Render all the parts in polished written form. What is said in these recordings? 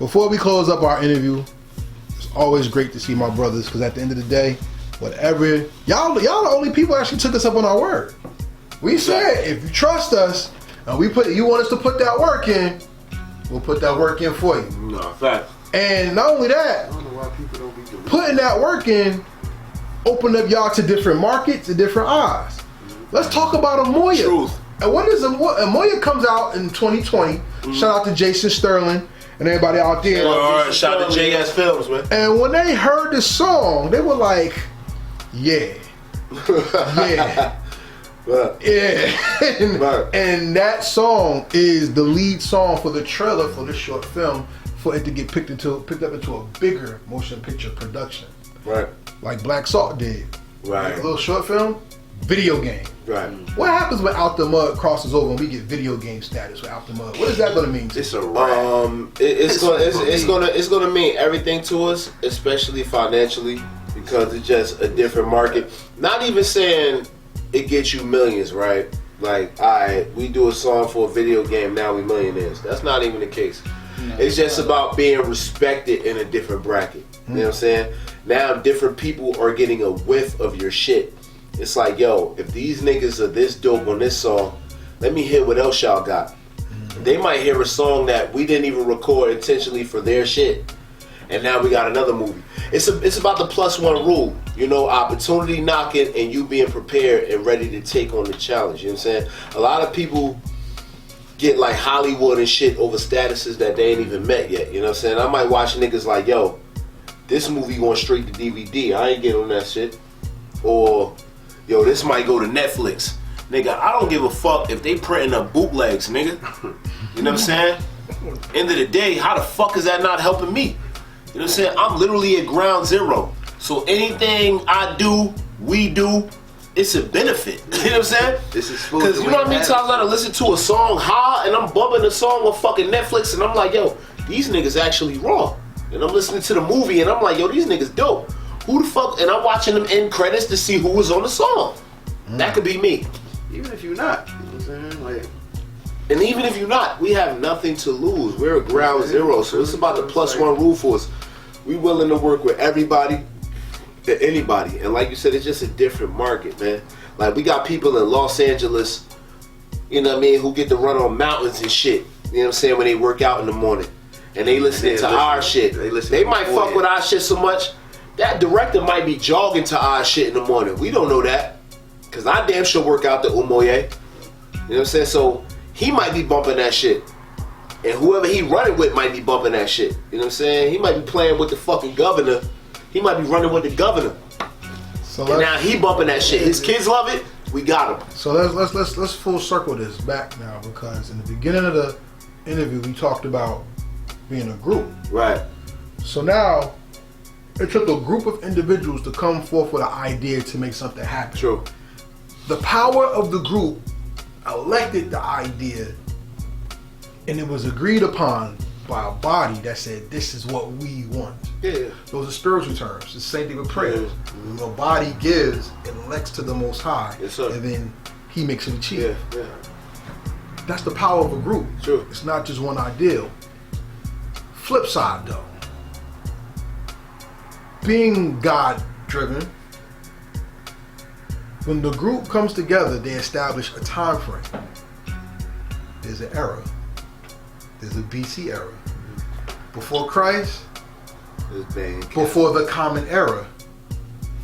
Before we close up our interview, it's always great to see my brothers, because at the end of the day, whatever y'all the only people actually took us up on our word. We said if you trust us and you want us to put that work in, we'll put that work in for you. No, fact. And not only that, I don't know why people don't be doing putting that work in open up y'all to different markets and different eyes. Let's talk about Amoya. Truth. And when does Amoya comes out in 2020? Shout out to Jason Sterling and everybody out there. Shout out to JS Films, man. And when they heard this song, they were like, yeah. Yeah. Yeah. And that song is the lead song for the trailer for this short film, for it to get picked up into a bigger motion picture production. Right. Like Black Salt did. Right. Like a little short film, video game. Right. What happens when Out the Mud crosses over and we get video game status with Out the Mud? What is that going to mean? It's a wrap. It's gonna mean everything to us, especially financially, because it's just a different market. Not even saying it gets you millions, right? Like, alright, we do a song for a video game, now we millionaires. That's not even the case. No, it's just about being respected in a different bracket. You know what I'm saying? Now different people are getting a whiff of your shit. It's like, yo, if these niggas are this dope on this song, let me hear what else y'all got. They might hear a song that we didn't even record intentionally for their shit, and now we got another movie. It's about the +1 rule, you know, opportunity knocking and you being prepared and ready to take on the challenge. You know what I'm saying? A lot of people get like Hollywood and shit over statuses that they ain't even met yet. You know what I'm saying? I might watch niggas like, yo, this movie going straight to DVD. I ain't get on that shit. Or, yo, this might go to Netflix. Nigga, I don't give a fuck if they printing up bootlegs, nigga. You know what I'm saying? End of the day, how the fuck is that not helping me? You know what I'm saying? I'm literally at ground zero. So anything I do, we do, it's a benefit. You know what I'm saying? This is because you know how many times I listen to a song high and I'm bumping a song on fucking Netflix and I'm like, yo, these niggas actually raw. And I'm listening to the movie and I'm like, yo, these niggas dope. Who the fuck? And I'm watching them end credits to see who was on the song. That could be me. Even if you're not, you know what I'm saying? Like, and even if you're not, we have nothing to lose. We're at ground zero, so it's about the +1 rule for us. We willing to work with everybody and anybody. And like you said, it's just a different market, man. Like, we got people in Los Angeles, you know what I mean, who get to run on mountains and shit. You know what I'm saying? When they work out in the morning. And they listening to our shit. They might fuck with our shit so much, that director might be jogging to our shit in the morning. We don't know that. Cause I damn sure work out the Umoye. You know what I'm saying? So he might be bumping that shit. And whoever he running with might be bumping that shit. You know what I'm saying? He might be playing with the fucking governor. He might be running with the governor. So and now he bumping that shit. His kids love it. We got him. So let's full circle this back now, because in the beginning of the interview we talked about being a group. Right. So now it took a group of individuals to come forth with an idea to make something happen. True. The power of the group elected the idea, and it was agreed upon by a body that said, this is what we want. Yeah. Those are spiritual terms. It's the same thing with prayer. Yeah. The body gives and elects to the Most High, yes, sir. And then He makes it achieve. Yeah. That's the power of a group. True. It's not just one ideal. Flip side though, being God-driven, when the group comes together, they establish a time frame. There's an era. There's a BC era. Before Christ, before the Common Era.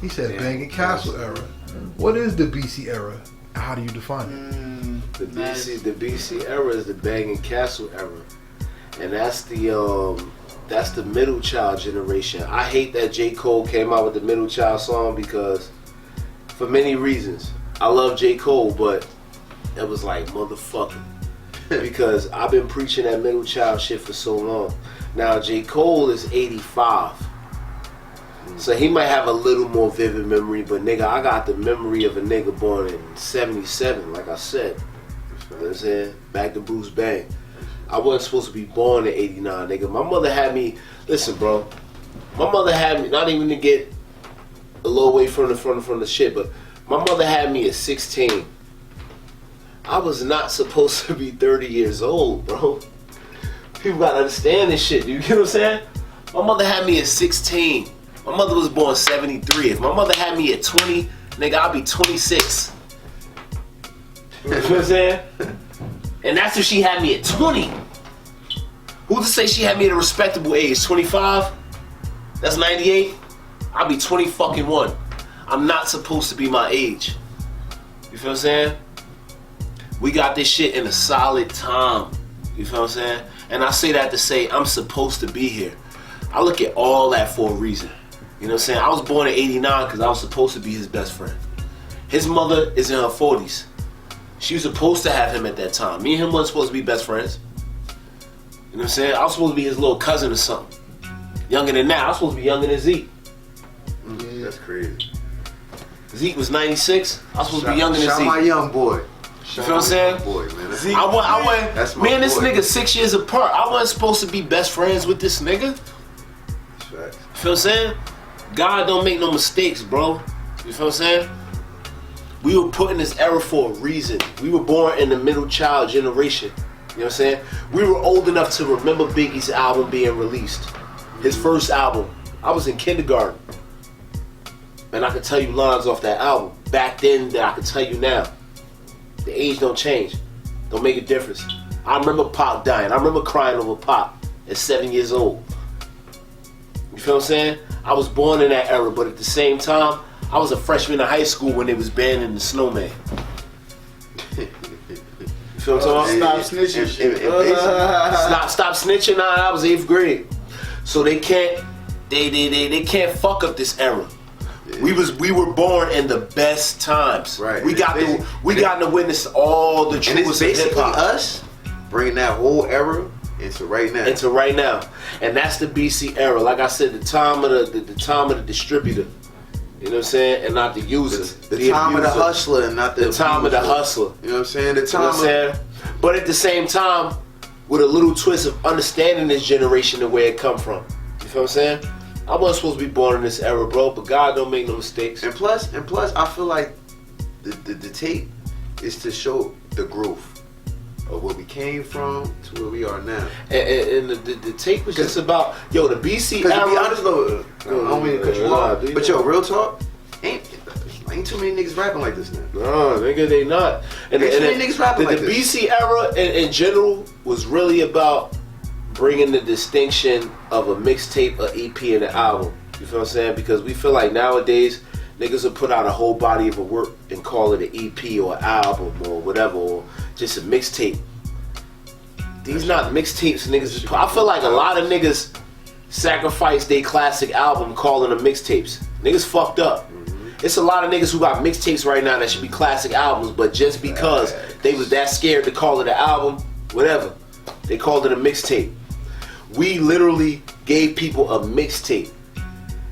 He said Banging Castle era. What is the BC era? How do you define it? The BC era is the Banging Castle era. And that's the middle child generation. I hate that J. Cole came out with the middle child song, because for many reasons. I love J. Cole, but it was like, motherfucker. Because I've been preaching that middle child shit for so long. Now J. Cole is 85. So he might have a little more vivid memory, but nigga, I got the memory of a nigga born in 77, like I said. You know what I'm saying? Back to Bruce Bang. I wasn't supposed to be born in 89, nigga. My mother had me, listen bro, my mother had me, not even to get a little away from the shit, but my mother had me at 16. I was not supposed to be 30 years old, bro. People gotta understand this shit. You get what I'm saying? My mother had me at 16. My mother was born 73. If my mother had me at 20, nigga, I'll be 26. You know what I'm saying? And that's if she had me at 20. Who to say she had me at a respectable age? 25? That's 98? I'll be 20 fucking 1. I'm not supposed to be my age. You feel what I'm saying? We got this shit in a solid time. You feel what I'm saying? And I say that to say I'm supposed to be here. I look at all that for a reason. You know what I'm saying? I was born in 89 because I was supposed to be his best friend. His mother is in her 40s. She was supposed to have him at that time. Me and him weren't supposed to be best friends. You know what I'm saying? I was supposed to be his little cousin or something. Younger than that. I was supposed to be younger than Zeke. Yeah, that's crazy. Zeke was 96. I was supposed to be younger than Shout Zeke. my young boy. You feel what I'm saying? Boy, man. Zeke, I went, that's my me and this boy. nigga 6 years apart. I wasn't supposed to be best friends with this nigga. That's right. You feel what I'm saying? God don't make no mistakes, bro. You feel what I'm saying? We were put in this era for a reason. We were born in the middle child generation. You know what I'm saying? We were old enough to remember Biggie's album being released. His first album. I was in kindergarten. And I could tell you lines off that album. Back then that I could tell you now. The age don't change. Don't make a difference. I remember Pop dying. I remember crying over Pop at 7 years old. You feel what I'm saying? I was born in that era, but at the same time, I was a freshman in high school when they was banning the snowman. You feel what I'm talking about? Stop snitching. Stop snitching. Nah, I was 8th grade. So they can't fuck up this era. Yeah. We were born in the best times. Right. We got to witness all the truest of hip hop. Us bringing that whole era into right now. And that's the BC era. Like I said, the time of the distributor. You know what I'm saying? And not the user. The time of the hustler and not the time of the hustler. You know what I'm saying? The time you know what I'm saying? But at the same time, with a little twist of understanding this generation and where it come from. You feel what I'm saying? I wasn't supposed to be born in this era, bro, but God don't make no mistakes. And plus, I feel like the tape is to show the growth of where we came from to where we are now. And the tape was just about, the BC era. To be honest though, I don't mean to cut you off, but real talk, ain't too many niggas rapping like this now. No, nigga, they not. And ain't too many niggas rapping like this. The BC era in general was really about bringing the distinction of a mixtape, an EP, and an album. You feel what I'm saying? Because we feel like nowadays niggas will put out a whole body of a work and call it an EP or an album or whatever, or just a mixtape. These not mixtapes, niggas. I feel like a lot of niggas sacrifice their classic album calling them mixtapes. Niggas fucked up. It's a lot of niggas who got mixtapes right now that should be classic albums, but just because they was that scared to call it an album, whatever, they called it a mixtape. We literally gave people a mixtape.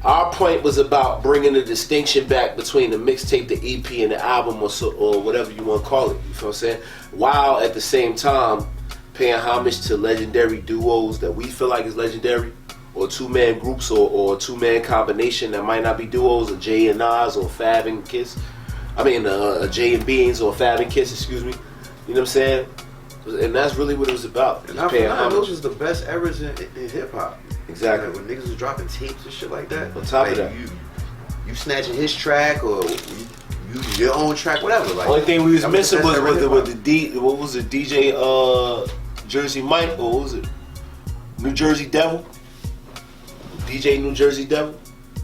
Our point was about bringing the distinction back between the mixtape, the EP, and the album, or whatever you want to call it. You feel what I'm saying? While at the same time paying homage to legendary duos that we feel like is legendary, or two-man groups, or a two-man combination that might not be duos, or Jay and Nas, or Fab and Kiss. I mean, Jay and Beans, or Fab and Kiss, excuse me. You know what I'm saying? And that's really what it was about. And I feel like those was the best eras in hip hop. Exactly. Like when niggas was dropping tapes and shit like that. On top of like that, you snatching his track or you your own track, whatever. Like only thing we was missing was with the what was it, DJ Jersey Mike, or what was it, New Jersey Devil? DJ New Jersey Devil.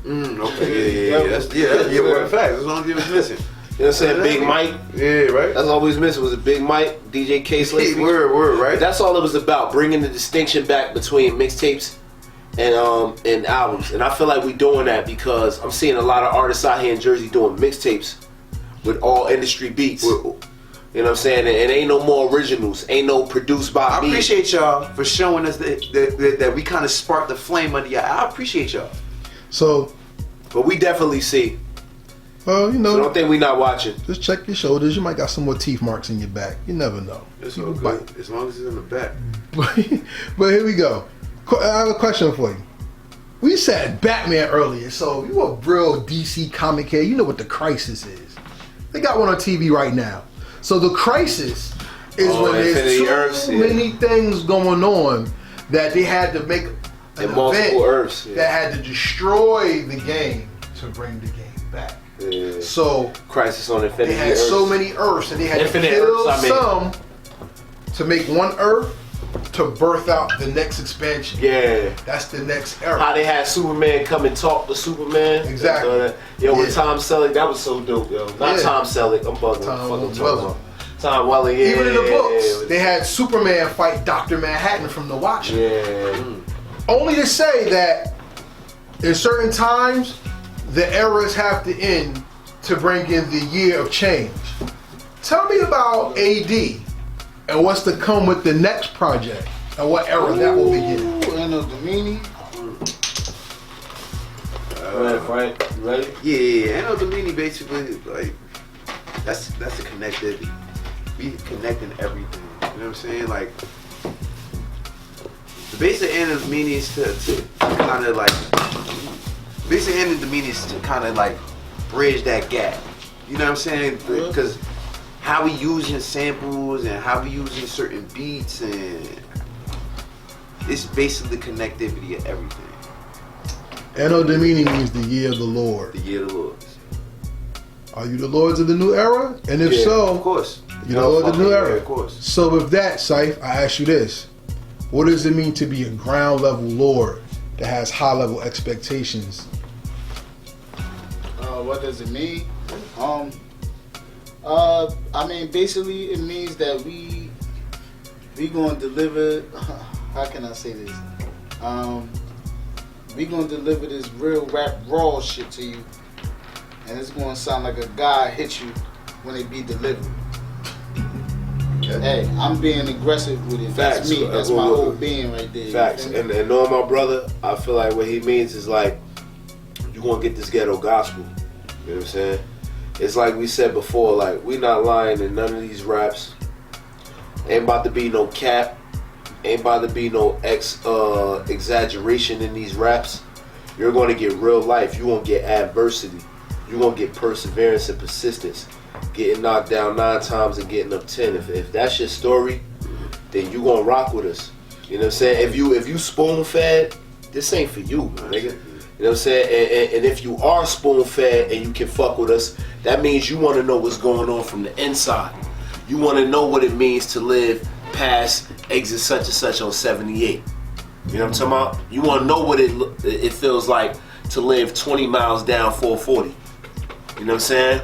Okay, yeah. That's word of fact. That's the only thing was missing. You know what I'm saying? Big Mike. Yeah, right. That's all we was missing was a Big Mike, DJ K Slate. Word, right? That's all it was about, bringing the distinction back between mixtapes and albums. And I feel like we doing that because I'm seeing a lot of artists out here in Jersey doing mixtapes with all industry beats. You know what I'm saying? And ain't no more originals. Ain't no produced by me. I appreciate y'all for showing us that we kind of sparked the flame under y'all. I appreciate y'all. So, but we definitely see. Well, you know, so don't think we not watching. Just check your shoulders. You might got some more teeth marks in your back. You never know. It's all good. As long as it's in the back. But here we go. I have a question for you. We said Batman earlier, so you a real DC comic head. You know what the Crisis is. They got one on TV right now. So the Crisis is when there's too many things going on that they had to make an event Earths, that had to destroy the game to bring the game back. Yeah. So Crisis on Infinity they had Earths. so many Earths, and they had Infinite to kill Earths, some to make one Earth to birth out the next expansion. Yeah. That's the next era. How they had Superman come and talk to Superman. Exactly. With Tom Selleck, that was so dope, yo. Not Tom Selleck, I'm bugging. Tom Welling, yeah. Even in the books, they had Superman fight Dr. Manhattan from The Watcher. Yeah. Only to say that in certain times, the eras have to end to bring in the year of change. Tell me about AD and what's to come with the next project and what era that will begin. Anno Domini. Right. You ready? Yeah. Anno Domini basically like that's the connectivity. We connecting everything. You know what I'm saying? Like the basic Anno Domini is to kind of like basic Anno Domini is to kind of like bridge that gap. You know what I'm saying? Because how we using samples and how we using certain beats, and it's basically connectivity of everything. Anno Domini means the year of the Lord. The year of the Lord. Are you the lords of the new era? And if so, of course. you're the lords of the new era. Of course. So with that, Syph, I ask you this. What does it mean to be a ground level lord that has high level expectations? What does it mean? I mean, basically, it means that we gonna deliver. How can I say this? We gonna deliver this real rap raw shit to you, and it's gonna sound like a guy hit you when it be delivered. Hey, I'm being aggressive with it. Facts. That's me. That's my whole being right there. Facts. And knowing my brother, I feel like what he means is like, you gonna get this ghetto gospel. You know what I'm saying? It's like we said before, like, we not lying in none of these raps. Ain't about to be no cap. Ain't about to be no exaggeration in these raps. You're gonna get real life. You're gonna get adversity. You're gonna get perseverance and persistence. Getting knocked down 9 times and getting up 10. If that's your story, then you gonna rock with us. You know what I'm saying? If you spoon fed, this ain't for you, nigga. You know what I'm saying? And if you are spoon fed and you can fuck with us, that means you want to know what's going on from the inside. You want to know what it means to live past exit such and such on 78. You know what I'm talking about? You want to know what it feels like to live 20 miles down 440. You know what I'm saying?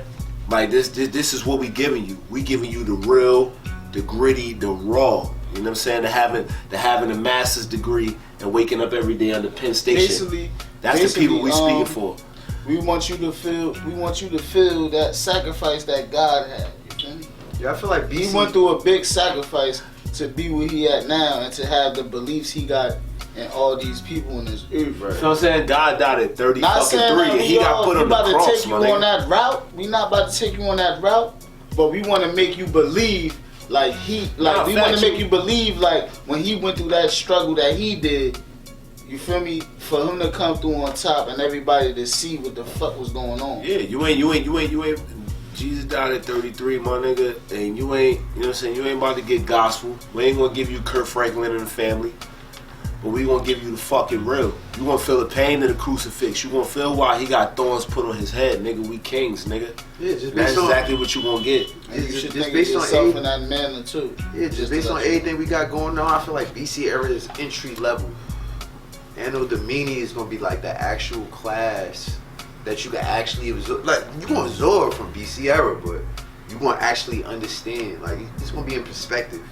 Like this is what we giving you. We giving you the real, the gritty, the raw. You know what I'm saying? The having a master's degree and waking up every day under Penn Station. That's the people we speaking for. We want you to feel that sacrifice that God had. You feel me? Yeah, I feel like BC He went through a big sacrifice to be where he at now and to have the beliefs he got in all these people in this earth. Right. You know what I'm saying? God died at 30 Not fucking saying 3 and he got put on the cross, we about to take you my nigga. on that route. We not about to take you on that route, but we want to make you believe we want to make you believe like when he went through that struggle that he did. You feel me? For him to come through on top and everybody to see what the fuck was going on. Yeah, you ain't. Jesus died at 33, my nigga, and you ain't. You know what I'm saying? You ain't about to get gospel. We ain't gonna give you Kurt Franklin and the family, but we gonna give you the fucking real. You gonna feel the pain of the crucifix. You gonna feel why he got thorns put on his head, nigga. We kings, nigga. Yeah, just that's based on, exactly what you gonna get. And you should just think based of on yourself in that manner too. Yeah, just based on everything we got going on, I feel like BC era is entry level. Anno Domini is gonna be like the actual class that you can actually absorb. Like you gonna absorb from BC era, but you gonna actually understand. Like it's gonna be in perspective.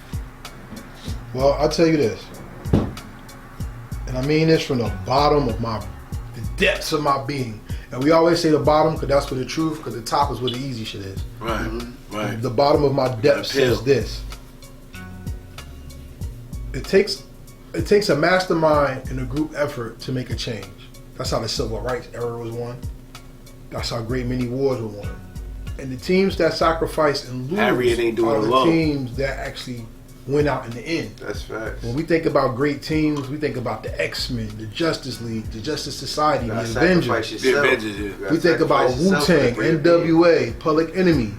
Well, I'll tell you this, and I mean this from the bottom of the depths of my being. And we always say the bottom because that's where the truth, because the top is where the easy shit is. Right, right. The bottom of my depths says this. It takes a mastermind and a group effort to make a change. That's how the civil rights era was won. That's how great many wars were won. And the teams that sacrifice and lose Harriet ain't doing are the alone. teams that actually win out in the end. That's facts. When we think about great teams, we think about the X-Men, the Justice League, the Justice Society, the Avengers. The Avengers, yeah. We think about Wu-Tang, NWA, Public Enemy.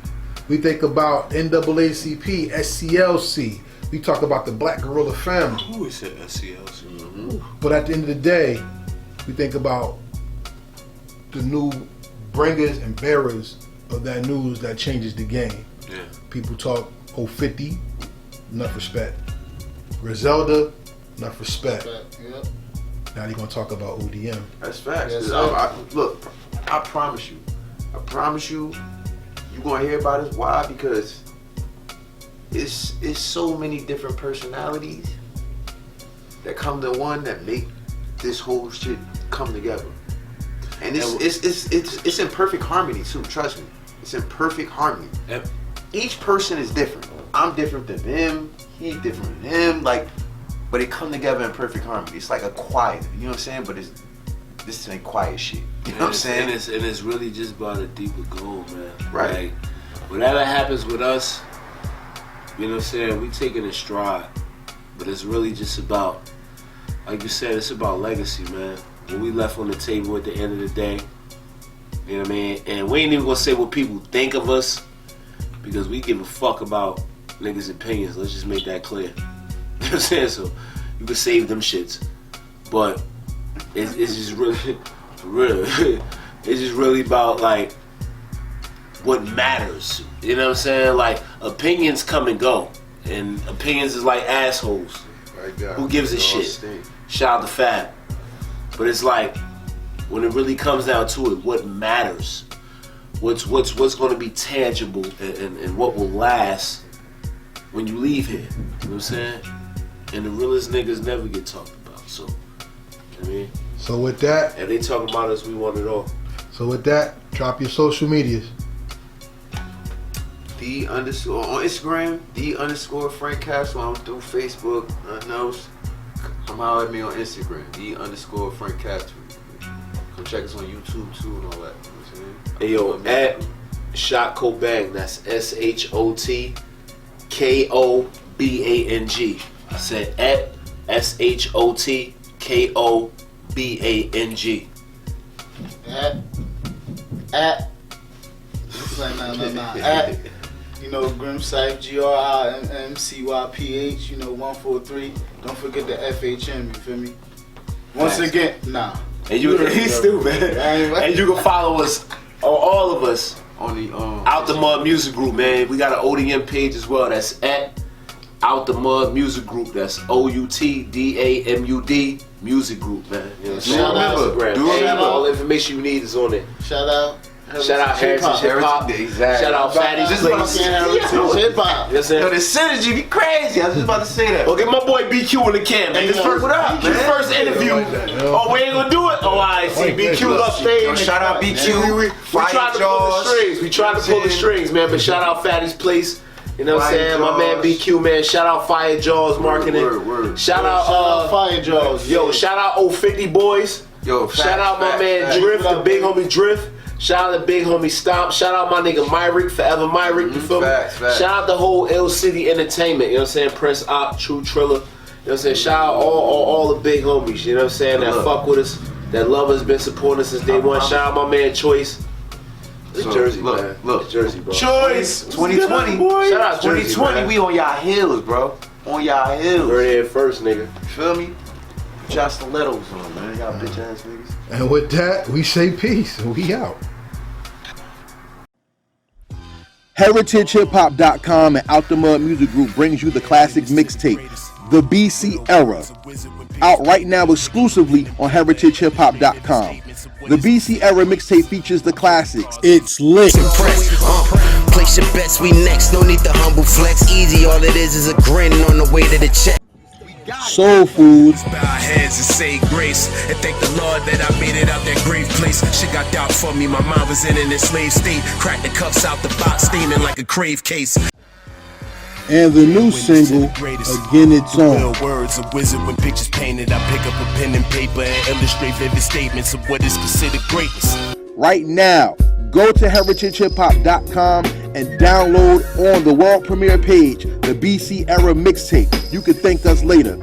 We think about NAACP, SCLC. We talk about the Black Gorilla family. Who we said SCLs? But at the end of the day, we think about the new bringers and bearers of that news that changes the game. Yeah. People talk 050, enough respect. Griselda, enough respect. Yep. Now they're gonna talk about ODM. That's facts. Yes, Look, I promise you, you gonna hear about us. Why? Because it's so many different personalities that come to one that make this whole shit come together. And it's in perfect harmony too. Trust me, it's in perfect harmony. Yep. Each person is different. I'm different than him. He's different than him. But it come together in perfect harmony. It's like a quiet. You know what I'm saying? But this ain't quiet shit. You know what I'm saying? And it's really just about a deeper goal, man. Right. Like, whatever happens with us, you know what I'm saying? We take it in stride. But it's really just about, like you said, it's about legacy, man. What we left on the table at the end of the day. You know what I mean? And we ain't even gonna say what people think of us, because we give a fuck about niggas' opinions. Let's just make that clear. You know what I'm saying? So you can save them shits. But it's just really, for real, it's just really about like what matters. You know what I'm saying? Like, opinions come and go. And opinions is like assholes. Who gives a shit? Shout out to Fab. But it's like, when it really comes down to it, what matters? What's going to be tangible and what will last when you leave here? You know what I'm saying? And the realest niggas never get talked about. So, you know what I mean? So with that, if they talk about us, we want it all. So with that, drop your social medias. _, on Instagram, _Frank Castle. I'm through Facebook. Nothing else. Come holler at me on Instagram, _Frank Castle. Come check us on YouTube too and all that. You know what I'm saying? Hey yo, at Shot Kobang. That's SHOTKOBANG. I said at SHOTKOBANG. At you know, Grimcyph, GRIMMCYPH, you know, 143. Don't forget the FHM, you feel me? Once again, nah. And he's stupid. And you can follow us, or all of us, on the Out the Mud Music Group, man. We got an ODM page as well. That's at Out the Mud Music Group. That's OUTDAMUD Music Group, man. You know what I'm saying? Do remember. All the information you need is on it. Shout out Heritage Hip Hop. Exactly. Shout out Fatty's Place. Heritage Hip Hop. Yes, Yo, sir. the synergy be crazy. I was just about to say that. Well, get my boy BQ in the cam, man. His first interview. Oh, we ain't gonna do it? Oh, I see. BQ's upstage. Yo, shout out BQ. We trying to pull the strings. We trying to pull the strings, man. But shout out Fatty's Place. You know what I'm saying? My man BQ, man. Shout out Fire Jaws Marketing. Word. Shout out Fire Jaws. Yo, shout out 050 Boys. Yo, shout out my man Drift, the big homie Drift. Shout out the big homie Stomp. Shout out my nigga Myrick, Forever Myrick, you feel me? Shout out the whole Ill City Entertainment, you know what I'm saying? Prince Op, True Triller, you know what I'm saying? Shout out all the big homies, you know what I'm saying? That fuck with us, that love us, been supporting us since day one. Shout out my man Choice. It's Jersey, man. It's Jersey, bro. Choice 2020. Shout out Jersey, 2020, man. we on y'all heels, bro. On y'all heels. We're there first, nigga. You feel me? Put y'all stilettos on, man. Y'all bitch ass niggas. And with that, we say peace. We out. HeritageHipHop.com and Out the Mud Music Group brings you the classic mixtape, The BC ERA. Out right now exclusively on HeritageHipHop.com. The BC ERA Mixtape features the classics. It's lit. Place your bets, we next. No need to humble flex. Easy, all it is a grin on the way to the check. Soul Foods. Bow our heads and say grace and thank the Lord that I made it out that grave place. Shit got doubt for me, my mind was in an enslaved state. Crack the cuffs out the box, steaming like a crave case. And the new single, Again It's On. Words of wisdom when pictures painted. I pick up a pen and paper and illustrate vivid statements of what is considered greatness. Right now, go to HeritageHipHop.com and download on the world premiere page the BC ERA Mixtape. You can thank us later.